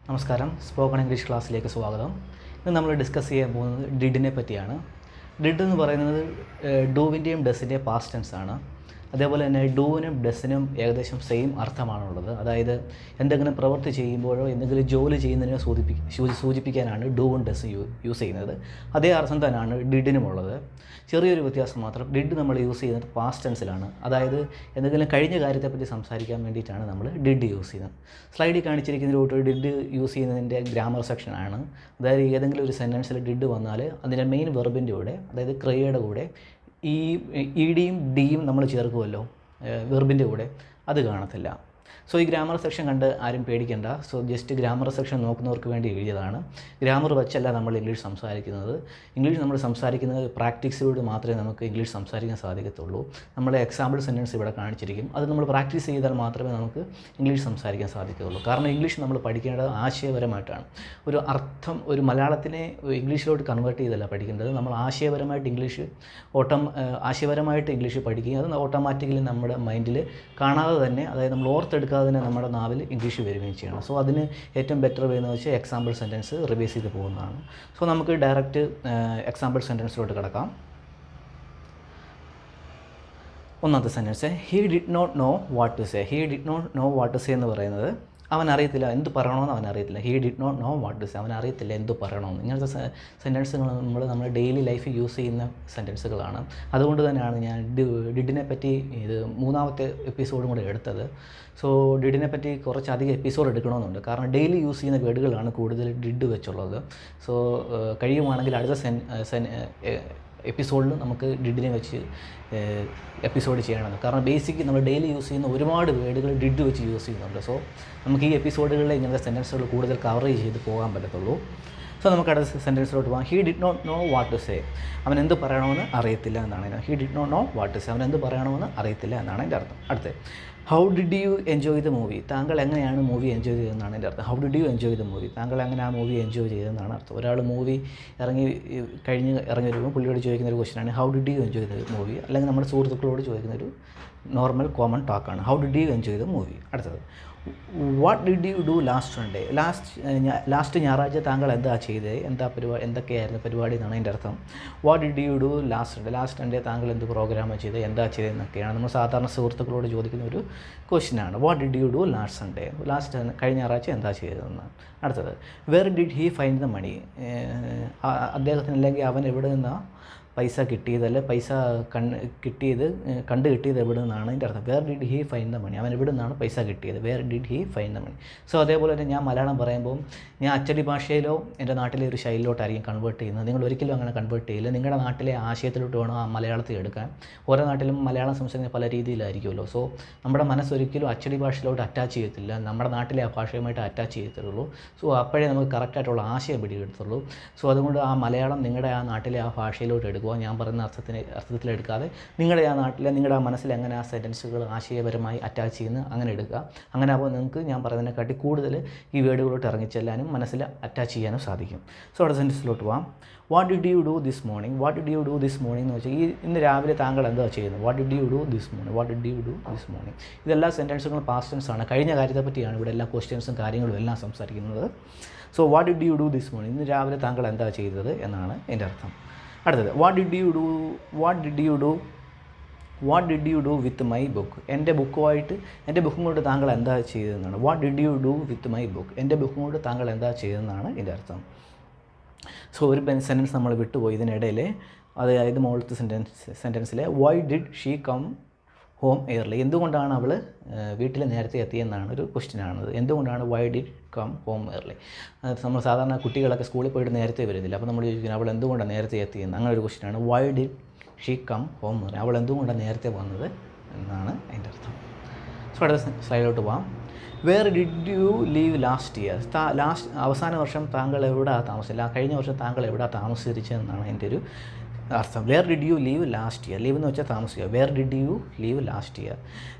നമസ്കാരം, spoken English ക്ലാസ്സിലേക്ക് സ്വാഗതം. ഇന്ന് നമ്മൾ ഡിസ്കസ് ചെയ്യാൻ പോകുന്നത് ഡിഡിനെ പറ്റിയാണ്. ഡിഡ് എന്ന് പറയുന്നത് ഡൂവിൻ്റെയും ഡസിൻ്റെയും പാസ്റ്റ് ടെൻസ് ആണ്. അതേപോലെ തന്നെ ഡൂവിനും ഡസിനും ഏകദേശം സെയിം അർത്ഥമാണുള്ളത്. അതായത് എന്തെങ്കിലും പ്രവൃത്തി ചെയ്യുമ്പോഴോ എന്തെങ്കിലും ജോലി ചെയ്യുന്നതിനെ സൂചിപ്പിക്കാനാണ് ഡൂവും ഡസും യൂസ് ചെയ്യുന്നത്. അതേ അർത്ഥം തന്നെയാണ് ഡിഡിനുമുള്ളത്. ചെറിയൊരു വ്യത്യാസം മാത്രം, ഡിഡ് നമ്മൾ യൂസ് ചെയ്യുന്നത് പാസ്റ്റ് ടെൻസിലാണ്. അതായത് എന്തെങ്കിലും കഴിഞ്ഞ കാര്യത്തെപ്പറ്റി സംസാരിക്കാൻ വേണ്ടിയിട്ടാണ് നമ്മൾ ഡിഡ് യൂസ് ചെയ്യുന്നത്. സ്ലൈഡിൽ കാണിച്ചിരിക്കുന്ന ഡിഡ് യൂസ് ചെയ്യുന്നതിൻ്റെ ഗ്രാമർ സെക്ഷനാണ്. അതായത് ഏതെങ്കിലും ഒരു സെൻറ്റൻസിൽ ഡിഡ് വന്നാൽ അതിൻ്റെ മെയിൻ വെർബിൻ്റെ കൂടെ, അതായത് ക്രിയയുടെ കൂടെ ഇ ഡിയും ഡിയും നമ്മൾ ചേർക്കുമല്ലോ വെർബിൻ്റെ കൂടെ, അത് കാണത്തില്ല. സോ ഈ ഗ്രാമർ സെക്ഷൻ കണ്ട് ആരും പേടിക്കേണ്ട. സോ ജസ്റ്റ് ഗ്രാമർ സെക്ഷൻ നോക്കുന്നവർക്ക് വേണ്ടി എഴുതിയതാണ്. ഗ്രാമർ വെച്ചല്ല നമ്മൾ ഇംഗ്ലീഷ് സംസാരിക്കുന്നത്. ഇംഗ്ലീഷ് നമ്മൾ സംസാരിക്കുന്നത് പ്രാക്ടീസിലൂടെ മാത്രമേ നമുക്ക് ഇംഗ്ലീഷ് സംസാരിക്കാൻ സാധിക്കത്തുള്ളൂ. നമ്മൾ എക്സാമ്പിൾ സെൻറ്റൻസ് ഇവിടെ കാണിച്ചിരിക്കും. അത് നമ്മൾ പ്രാക്ടീസ് ചെയ്താൽ മാത്രമേ നമുക്ക് ഇംഗ്ലീഷ് സംസാരിക്കാൻ സാധിക്കുകയുള്ളൂ. കാരണം ഇംഗ്ലീഷ് നമ്മൾ പഠിക്കേണ്ടത് ആശയപരമായിട്ടാണ്. ഒരു അർത്ഥം, ഒരു മലയാളത്തിനെ ഇംഗ്ലീഷിലോട്ട് കൺവേർട്ട് ചെയ്തല്ല പഠിക്കേണ്ടത്. നമ്മൾ ആശയപരമായിട്ട് ഇംഗ്ലീഷ് പഠിക്കുകയും അത് ഓട്ടോമാറ്റിക്കലി നമ്മുടെ മൈൻഡിൽ കാണാതെ തന്നെ, അതായത് നമ്മൾ ഓർത്തെടുക്കാതെ തന്നെ നമ്മുടെ നാവിൽ ഇംഗ്ലീഷ് വരികയും ചെയ്യണം. സോ അതിന് ഏറ്റവും ബെറ്റർ വേ എന്ന് വെച്ചാൽ എക്സാമ്പിൾ സെൻറ്റൻസ് റിവൈസ് ചെയ്ത് പോകുന്നതാണ്. സോ നമുക്ക് ഡയറക്റ്റ് എക്സാമ്പിൾ സെൻറ്റൻസിലോട്ട് കിടക്കാം. ഒന്നാമത്തെ sentence, he did not know what to say. He did not know what to say എന്ന് പറയുന്നത് അവൻ അറിയത്തില്ല, എന്ത് പറയണമെന്ന് അവൻ അറിയത്തില്ല. He did not know what to say, അവൻ അറിയത്തില്ല എന്ത് പറയണമെന്ന്. ഇങ്ങനത്തെ സെൻറ്റൻസുകൾ നമ്മുടെ ഡെയിലി ലൈഫിൽ യൂസ് ചെയ്യുന്ന സെൻറ്റൻസുകളാണ്. അതുകൊണ്ട് തന്നെയാണ് ഞാൻ ഡിഡിനെ പറ്റി ഇത് മൂന്നാമത്തെ എപ്പിസോഡും കൂടെ എടുത്തത്. സോ ഡിഡിനെ പറ്റി കുറച്ചധികം എപ്പിസോഡ് എടുക്കണമെന്നുണ്ട്. കാരണം ഡെയിലി യൂസ് ചെയ്യുന്ന വേർഡുകളാണ് കൂടുതൽ ഡിഡ് വെച്ചുള്ളത്. സോ കഴിയുവാണെങ്കിൽ അടുത്ത എപ്പിസോഡിൽ നമുക്ക് ഡിഡിനെ വെച്ച് എപ്പിസോഡ് ചെയ്യണമെന്ന്. കാരണം ബേസിക് നമ്മൾ ഡെയിലി യൂസ് ചെയ്യുന്ന ഒരുപാട് വേർഡുകൾ ഡിഡ് വെച്ച് യൂസ് ചെയ്യുന്നുണ്ട്. സോ നമുക്ക് ഈ എപ്പിസോഡുകളിൽ ഇങ്ങനത്തെ സെൻറ്റൻസുകൾ കൂടുതൽ കവർ ചെയ്ത് പോകാൻ പറ്റത്തുള്ളൂ. സോ നമുക്ക് അടുത്ത സെൻറ്റൻസിലോട്ട് പോകാം. He did not know what to say. അവൻ എന്ത് പറയണമെന്ന് അറിയത്തില്ല എന്നാണ്. He did not know what to say, അവൻ എന്ത് പറയണമെന്ന് അറിയത്തില്ല എന്നാണ് എൻ്റെ അർത്ഥം. അടുത്ത, how did you enjoy the movie. താങ്കൾ എങ്ങനെയാണ് മൂവി എൻജോയ് ചെയ്തതെന്നാണ് എൻ്റെ അർത്ഥം. How did you enjoy the movie, താങ്കൾ എങ്ങനെ ആ മൂവി എൻജോയ് ചെയ്തതെന്നാണ് അർത്ഥം. ഒരാൾ മൂവി ഇറങ്ങി വരുമ്പോൾ പുള്ളിയോട് ചോദിക്കുന്ന ഒരു ക്വസ്റ്റനാണ് how did you enjoy the movie. അല്ലെങ്കിൽ നമ്മുടെ സുഹൃത്തുക്കളോട് ചോദിക്കുന്ന ഒരു നോർമൽ കോമൺ ടോക്കാണ് how did you enjoy the movie. അടുത്തത്, what did you do last Sunday. Last ഞായറാഴ്ച താങ്കൾ എന്താ ചെയ്തത്, എന്തൊക്കെയായിരുന്നു പരിപാടി എന്നാണ് എൻ്റെ അർത്ഥം. What did you do last Sunday താങ്കൾ എന്ത് പ്രോഗ്രാമാണ് ചെയ്തത്, എന്താ ചെയ്തതെന്നൊക്കെയാണ് നമ്മൾ സാധാരണ സുഹൃത്തുക്കളോട് ചോദിക്കുന്ന ഒരു ക്വസ്റ്റ്യനാണ്. What did you do last Sunday, കഴിഞ്ഞ ഞായറാഴ്ച എന്താ ചെയ്തതെന്ന്. അടുത്തത്, where did he find the money. അദ്ദേഹത്തിന് അല്ലെങ്കിൽ അവൻ എവിടെ നിന്നാണ് പൈസ കിട്ടിയത്, പൈസ കണ്ടു കിട്ടിയത് എവിടെ നിന്നാണ് എൻ്റെ അർത്ഥം. Where did he find the money, അവൻ എവിടെ നിന്നാണ് പൈസ കിട്ടിയത്. Where did he find the money. So അതേപോലെ തന്നെ ഞാൻ മലയാളം പറയുമ്പോൾ ഞാൻ അച്ചടി ഭാഷയിലോ എൻ്റെ നാട്ടിലെ ഒരു ശൈലിയിലോട്ടായിരിക്കും കൺവേർട്ട് ചെയ്യുന്നത്. നിങ്ങൾ ഒരിക്കലും അങ്ങനെ കൺവേർട്ട് ചെയ്യില്ല. നിങ്ങളുടെ നാട്ടിലെ ആശയത്തിലോട്ട് വേണം ആ മലയാളത്തിൽ എടുക്കാൻ. ഓരോ നാട്ടിലും മലയാളം സംസാരിക്കുന്ന പല രീതിയിലായിരിക്കുമല്ലോ. സോ നമ്മുടെ മനസ്സൊരിക്കലും അച്ചടി ഭാഷയിലോട്ട് അറ്റാച്ച് ചെയ്യത്തില്ല, നമ്മുടെ നാട്ടിലെ ആ ഭാഷയുമായിട്ട് അറ്റാച്ച് ചെയ്യത്തുള്ളൂ. സോ അപ്പോഴേ നമുക്ക് കറക്റ്റായിട്ടുള്ള ആശയം പിടികിടത്തുള്ളൂ. സോ അതുകൊണ്ട് ആ മലയാളം നിങ്ങളുടെ ആ നാട്ടിലെ ആ ഭാഷയിലോട്ട് എടുക്കുക. ഞാൻ പറയുന്ന അർത്ഥത്തിലെടുക്കാതെ നിങ്ങളുടെ ആ നാട്ടിലെ, നിങ്ങളുടെ ആ മനസ്സിൽ എങ്ങനെ ആ സെൻറ്റൻസുകൾ ആശയപരമായി അറ്റാച്ച് ചെയ്യുന്നു അങ്ങനെ എടുക്കുക. അങ്ങനെ ആകുമ്പോൾ നിങ്ങൾക്ക് ഞാൻ പറയുന്നതിനെക്കാട്ടി കൂടുതൽ ഈ വേർഡുകളോട്ട് ഇറങ്ങിച്ചെല്ലാനും മനസ്സിൽ അറ്റാച്ച് ചെയ്യാനും സാധിക്കും. സോ അവിടെ സെൻറ്റൻസിലോട്ട് പോകാം. What did you do this morning. What did you do this morning എന്ന് വെച്ചാൽ ഇന്ന് രാവിലെ താങ്കൾ എന്താ ചെയ്യുന്നത്. What did you do this morning, what did you do this morning. ഇതെല്ലാ സെൻറ്റൻസുകളും പാസ്റ്റ് ടെൻസ് ആണ്. കഴിഞ്ഞ കാര്യത്തെ പറ്റിയാണ് ഇവിടെ എല്ലാ ക്വസ്റ്റ്യൻസും കാര്യങ്ങളും എല്ലാം സംസാരിക്കുന്നത്. So what did you do this morning, ഇന്ന് രാവിലെ താങ്കൾ എന്താ ചെയ്തത് എന്നാണ് എൻ്റെ അർത്ഥം. അടുത്തത്, what did you do with my book. എൻ്റെ ബുക്കും കൊണ്ട് താങ്കൾ എന്താ ചെയ്തതെന്നാണ്. What did you do with my book, എൻ്റെ ബുക്കും കൊണ്ട് താങ്കൾ എന്താ ചെയ്തതെന്നാണ് എൻ്റെ അർത്ഥം. സോ ഒരു സെൻറ്റൻസ് നമ്മൾ വിട്ടുപോയി ഇതിനിടയിൽ. അതായത് മുകളിലത്തെ സെൻറ്റൻസിലെ why did she come home early, എന്തുകൊണ്ടാണ് അവൾ വീട്ടിൽ നേരത്തെ എത്തിയെന്നാണ് ഒരു ക്വസ്റ്റ്യനാണത്. എന്തുകൊണ്ടാണ് why did come home early. നമ്മൾ സാധാരണ കുട്ടികളൊക്കെ സ്കൂളിൽ പോയിട്ട് നേരത്തെ വരുന്നില്ല. അപ്പോൾ നമ്മൾ ചോദിക്കുന്നത് അവൾ എന്തുകൊണ്ടാണ് നേരത്തെ എത്തിയെന്ന്. അങ്ങനെ ഒരു ക്വസ്റ്റ്യനാണ് why did she come home early, അവൾ എന്തുകൊണ്ടാണ് നേരത്തെ വന്നത് എന്നാണ് അതിൻ്റെ അർത്ഥം. സോ അടുത്ത സ്ലൈഡിലോട്ട് പോകാം. Where did you live last year. അവസാന വർഷം താങ്കൾ എവിടെയാണ് താമസിച്ചില്ല, കഴിഞ്ഞ വർഷം താങ്കൾ എവിടെയാണ് താമസിച്ചതെന്നാണ് എൻ്റെ ഒരു അർത്ഥം. Where did you live last year. Live എന്ന് വെച്ചാൽ താമസിക്കുക. Where did you live last year.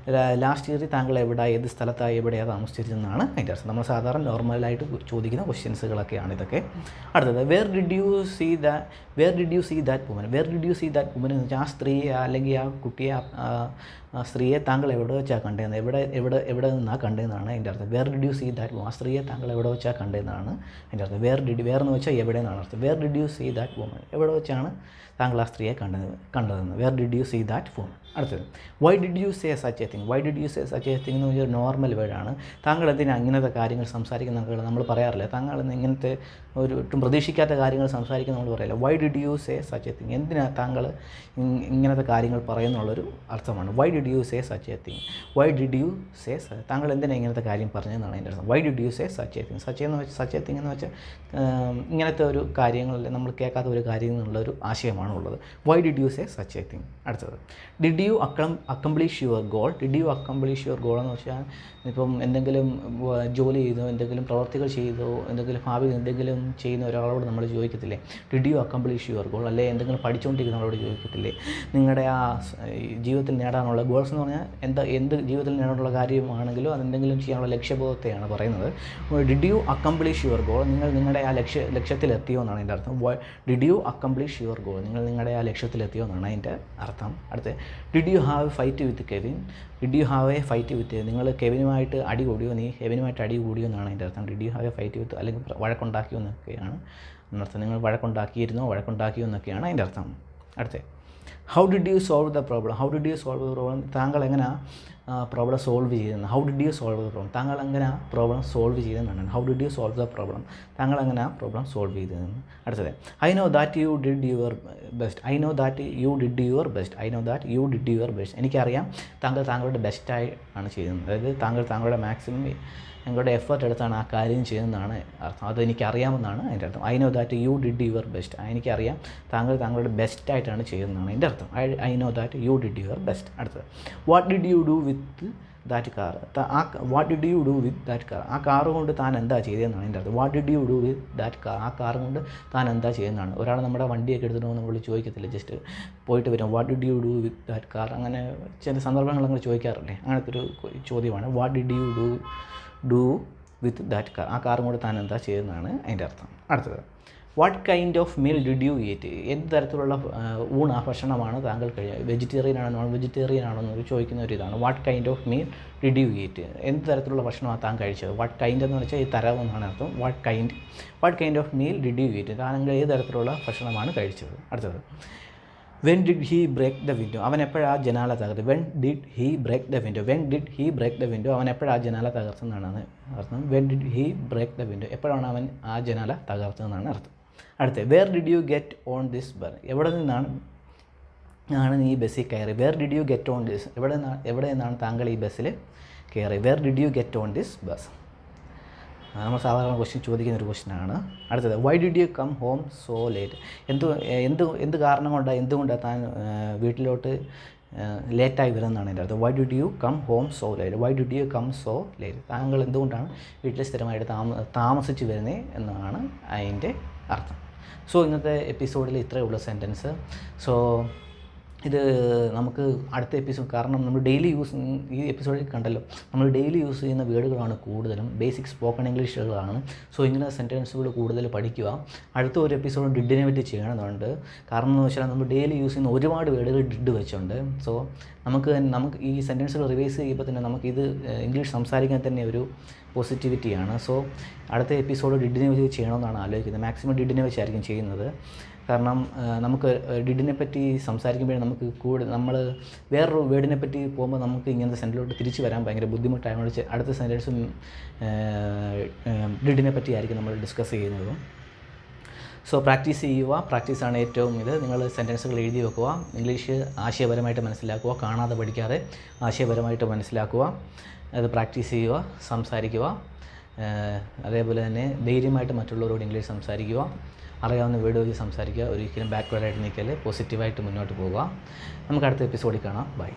Last ഇയറിൽ താങ്കൾ ഏത് സ്ഥലത്തായി എവിടെയാണ് താമസിച്ചിരുന്നതെന്നാണ് അതിൻ്റെ അർത്ഥം. നമ്മൾ സാധാരണ നോർമലായിട്ട് ചോദിക്കുന്ന ക്വസ്റ്റ്യൻസുകളൊക്കെയാണ് ഇതൊക്കെ. അടുത്തത് where did you see that woman. Where did you see that woman എന്ന് വെച്ചാൽ ആ സ്ത്രീയെ അല്ലെങ്കിൽ ആ കുട്ടിയെ ആ സ്ത്രീയെ താങ്കൾ എവിടെ വെച്ചാൽ കണ്ടതെന്ന് എവിടെ നിന്നാണ് കണ്ടതെന്നാണ് അതിൻ്റെ അർത്ഥം. Where did you see that woman. ആ സ്ത്രീയെ താങ്കൾ എവിടെ വെച്ചാൽ കണ്ടതെന്നാണ് അതിൻ്റെ അർത്ഥം. വേർ എന്ന് വെച്ചാൽ എവിടെ നിന്നാണ് അർത്ഥം. Where did you see that woman. എവിടെ വെച്ചാണ് താങ്കൾ ആ സ്ത്രീയെ കണ്ടതെന്ന്. Where did you see that woman. അടുത്തത് why did you say such a thing. Why did you say such a thing എന്ന് വെച്ചാൽ നോർമൽ വേർഡാണ്. താങ്കൾ എന്തിനാണ് ഇങ്ങനത്തെ കാര്യങ്ങൾ സംസാരിക്കുന്ന നമ്മൾ പറയാറില്ല. താങ്കൾ ഇങ്ങനത്തെ ഒട്ടും പ്രതീക്ഷിക്കാത്ത കാര്യങ്ങൾ സംസാരിക്കുന്ന നമ്മൾ പറയില്ല. Y did you say such a thing. എന്തിനാണ് താങ്കൾ ഇങ്ങനത്തെ കാര്യങ്ങൾ പറയുന്നുള്ളൊരു അർത്ഥമാണ്. Y did you say such a thing. Why did you say താങ്കൾ എന്തിനാണ് ഇങ്ങനത്തെ കാര്യം പറഞ്ഞതെന്നാണ് അതിൻ്റെ അർത്ഥം. Why did you say such a thing. Such a thing എന്ന് വെച്ചാൽ ഇങ്ങനത്തെ ഒരു കാര്യങ്ങളിൽ നമ്മൾ കേൾക്കാത്ത ഒരു കാര്യം എന്നുള്ളൊരു ആശയമാണ് ഉള്ളത്. Why did you say such a thing. അടുത്തത് did you accomplish your goal. Did you accomplish your goal എന്ന് വെച്ചാൽ ഇപ്പം എന്തെങ്കിലും ജോലി ചെയ്തോ, എന്തെങ്കിലും പ്രവർത്തികൾ ചെയ്തോ, എന്തെങ്കിലും ഭാവിയിൽ എന്തെങ്കിലും ചെയ്യുന്ന ഒരാളോട് നമ്മൾ ചോദിക്കത്തില്ലേ did you accomplish your goal. അല്ലെങ്കിൽ എന്തെങ്കിലും പഠിച്ചുകൊണ്ടിരിക്കുന്നവരോട് ചോദിക്കത്തില്ലേ നിങ്ങളുടെ ആ ജീവിതത്തിൽ നേടാനുള്ള ഗോൾസ് എന്ന് പറഞ്ഞാൽ എന്ത് ജീവിതത്തിൽ നേടാനുള്ള കാര്യമാണെങ്കിലും അതെന്തെങ്കിലും ചെയ്യാനുള്ള ലക്ഷ്യബോധത്തെയാണ് പറയുന്നത്. Did you accomplish your goal. നിങ്ങളുടെ ആ ലക്ഷ്യത്തിലെത്തിയോ എന്നാണ് അതിൻ്റെ അർത്ഥം. Did you accomplish your goal. നിങ്ങളുടെ ആ ലക്ഷ്യത്തിലെത്തിയോ എന്നാണ് അതിൻ്റെ അർത്ഥം. അടുത്ത് did you have fight with Kevin. Did you have A fight വിത്ത്. നിങ്ങൾ കെവിനുമായിട്ട് അടി കൂടിയോ, നീ കെവിനുമായിട്ട് അടി കൂടിയോ എന്നാണ് അതിൻ്റെ അർത്ഥം. Did you have A fight വിത്ത് അല്ലെങ്കിൽ വഴക്കുണ്ടാക്കിയോ എന്നൊക്കെയാണ് അർത്ഥം. നിങ്ങൾ വഴക്കുണ്ടാക്കിയോ എന്നൊക്കെയാണ് അതിൻ്റെ അർത്ഥം. അടുത്ത how did you solve the problem. How did you solve the problem. താങ്കൾ എങ്ങനെയാണ് പ്രോബ്ലം സോൾവ് ചെയ്തതെന്ന്. How did you solve the problem. താങ്കൾ എങ്ങനെ പ്രോബ്ലം സോൾവ് ചെയ്തതെന്നാണ്. How did you solve the problem. താങ്കൾ എങ്ങനെ പ്രോബ്ലം സോൾവ് ചെയ്തതെന്ന്. അടുത്തത് I know that you did your best. I know that you did your best. I know that you did your best. എനിക്കറിയാം താങ്കളുടെ ബെസ്റ്റായി ആണ് ചെയ്യുന്നത്. അതായത് താങ്കളുടെ മാക്സിമം ഞങ്ങളുടെ എഫേർട്ട് എടുത്താണ് ആ കാര്യം ചെയ്യുന്നതാണ് അർത്ഥം. അത് എനിക്കറിയാമെന്നാണ് അതിൻ്റെ അർത്ഥം. I know that you did your best. എനിക്കറിയാം താങ്കളുടെ ബെസ്റ്റായിട്ടാണ് ചെയ്യുന്നതാണ് അതിൻ്റെ അർത്ഥം. I know that you did your best. അടുത്തത് what did you do with that car. What did you do with that car. ആ കാർ കൊണ്ട് താൻ എന്താ ചെയ്തതെന്നാണ് അതിൻ്റെ അർത്ഥം. What did you do with that car. ആ കാർ കൊണ്ട് താൻ എന്താ ചെയ്യുന്നതാണ്. ഒരാൾ നമ്മുടെ വണ്ടിയൊക്കെ എടുത്തിട്ട് നമ്മൾ ചോദിക്കത്തില്ല, ജസ്റ്റ് പോയിട്ട് വരും what did you do with that car. അങ്ങനെ ചില സന്ദർഭങ്ങൾ അങ്ങനെ ചോദിക്കാറില്ലേ, അങ്ങനത്തെ ഒരു ചോദ്യമാണ് what did you do with that car. ആ കാറും കൂടെ താൻ എന്താ ചെയ്യുന്നതാണ് അതിൻ്റെ അർത്ഥം. അടുത്തത് what kind of meal did you eat. എന്ത് തരത്തിലുള്ള ഭക്ഷണമാണ് താങ്കൾ കഴിയുക. വെജിറ്റേറിയൻ ആണോ നോൺ വെജിറ്റേറിയൻ ആണോ എന്ന് ചോദിക്കുന്ന ഒരു ഇതാണ്. What kind of meal did you eat. എന്ത് തരത്തിലുള്ള ഭക്ഷണമാണ് താൻ കഴിച്ചത്. വാട്ട് കൈൻഡ് എന്ന് വെച്ചാൽ ഈ തരം എന്നാണ് അർത്ഥം. What kind of meal did you eat. താങ്കൾ ഏത് തരത്തിലുള്ള ഭക്ഷണമാണ് കഴിച്ചത്. അടുത്തത് when did he break the window. അവൻ എപ്പോഴാണ് ജനാല തകർത്ത്. When did he break the window. അവൻ എപ്പോഴാണ് ജനാല തകർത്തെന്നാണ് അർത്ഥം. When did he break the window. എപ്പോഴാണ് അവൻ ആ ജനാല തകർത്തെന്നാണ് അർത്ഥം. അടുത്ത where did you get on this bus. എവിടെ നിന്നാണ് നീ ബസ്സിൽ കയറി. Where did you get on this. എവിടെ നിന്നാണ് താങ്കൾ ഈ ബസ്സിൽ കയറി. Where did you get on this bus. നമ്മൾ സാധാരണ ക്വസ്റ്റ്യൻ ചോദിക്കുന്ന ഒരു ക്വസ്റ്റ്യനാണ്. അടുത്തത് why did you come home so late. എന്ത് കാരണം കൊണ്ടാണ് എന്തുകൊണ്ടാണ് താൻ വീട്ടിലോട്ട് ലേറ്റായി വരുന്നതാണ് എൻ്റെ അർത്ഥം. Why did you come home so late. താങ്കൾ എന്തുകൊണ്ടാണ് വീട്ടിൽ സ്ഥിരമായിട്ട് താമസിച്ച് വരുന്നത് എന്നാണ് അതിൻ്റെ അർത്ഥം. സോ ഇന്നത്തെ എപ്പിസോഡിൽ ഇത്രയേ ഉള്ളൂ സെൻറ്റൻസ്. സോ ഇത് നമുക്ക് അടുത്ത എപ്പിസോഡ്, കാരണം നമ്മൾ ഡെയിലി ഈ എപ്പിസോഡിൽ കണ്ടല്ലോ, നമ്മൾ ഡെയിലി യൂസ് ചെയ്യുന്ന വേർഡുകളാണ് കൂടുതലും, ബേസിക് സ്പോക്കൺ ഇംഗ്ലീഷുകളാണ്. സോ ഇങ്ങനെ സെൻറ്റൻസുകൾ കൂടുതൽ പഠിക്കുക. അടുത്ത ഒരു എപ്പിസോഡ് ഡിഡിനെ പറ്റി ചെയ്യണമെന്നുണ്ട്. കാരണം എന്ന് വെച്ചാൽ നമ്മൾ ഡെയിലി യൂസ് ചെയ്യുന്ന ഒരുപാട് വേർഡുകൾ ഡിഡ് വെച്ചുണ്ട്. സോ നമുക്ക് ഈ സെൻറ്റൻസുകൾ റിവൈസ് ചെയ്യുമ്പോൾ തന്നെ നമുക്കിത് ഇംഗ്ലീഷ് സംസാരിക്കാൻ തന്നെ ഒരു പോസിറ്റിവിറ്റിയാണ്. സോ അടുത്ത എപ്പിസോഡ് ഡിഡിനെ വെച്ച് ചെയ്യണമെന്നാണ് ആലോചിക്കുന്നത്. മാക്സിമം ഡിഡിനെ വെച്ചായിരിക്കും ചെയ്യുന്നത്. കാരണം നമുക്ക് ഡിഡിനെ പറ്റി സംസാരിക്കുമ്പോഴേ നമ്മൾ വേറൊരു വേർഡിനെ പറ്റി പോകുമ്പോൾ നമുക്ക് ഇങ്ങനത്തെ സെൻറ്റൻസിലോട്ട് തിരിച്ച് വരാൻ ഭയങ്കര ബുദ്ധിമുട്ടായതുകൊണ്ട് അടുത്ത സെൻറ്റൻസും ഡിഡിനെ പറ്റിയായിരിക്കും നമ്മൾ ഡിസ്കസ് ചെയ്യുന്നത്. സോ പ്രാക്ടീസ് ചെയ്യുക. പ്രാക്ടീസാണ് ഏറ്റവും നിങ്ങൾ സെൻറ്റൻസുകൾ എഴുതി വെക്കുക. ഇംഗ്ലീഷ് ആശയപരമായിട്ട് മനസ്സിലാക്കുക, കാണാതെ പഠിക്കാതെ ആശയപരമായിട്ട് മനസ്സിലാക്കുക. അത് പ്രാക്ടീസ് ചെയ്യുക, സംസാരിക്കുക. അതേപോലെ തന്നെ ധൈര്യമായിട്ട് മറ്റുള്ളവരോട് ഇംഗ്ലീഷ് സംസാരിക്കുക. അറിയാവുന്ന വേർഡ് വെച്ച് സംസാരിക്കുക. ഒരിക്കലും ബാക്ക്വേർഡായിട്ട് നിൽക്കല്, പോസിറ്റീവായിട്ട് മുന്നോട്ട് പോവുക. നമുക്ക് അടുത്ത എപ്പിസോഡിൽ കാണാം. ബൈ.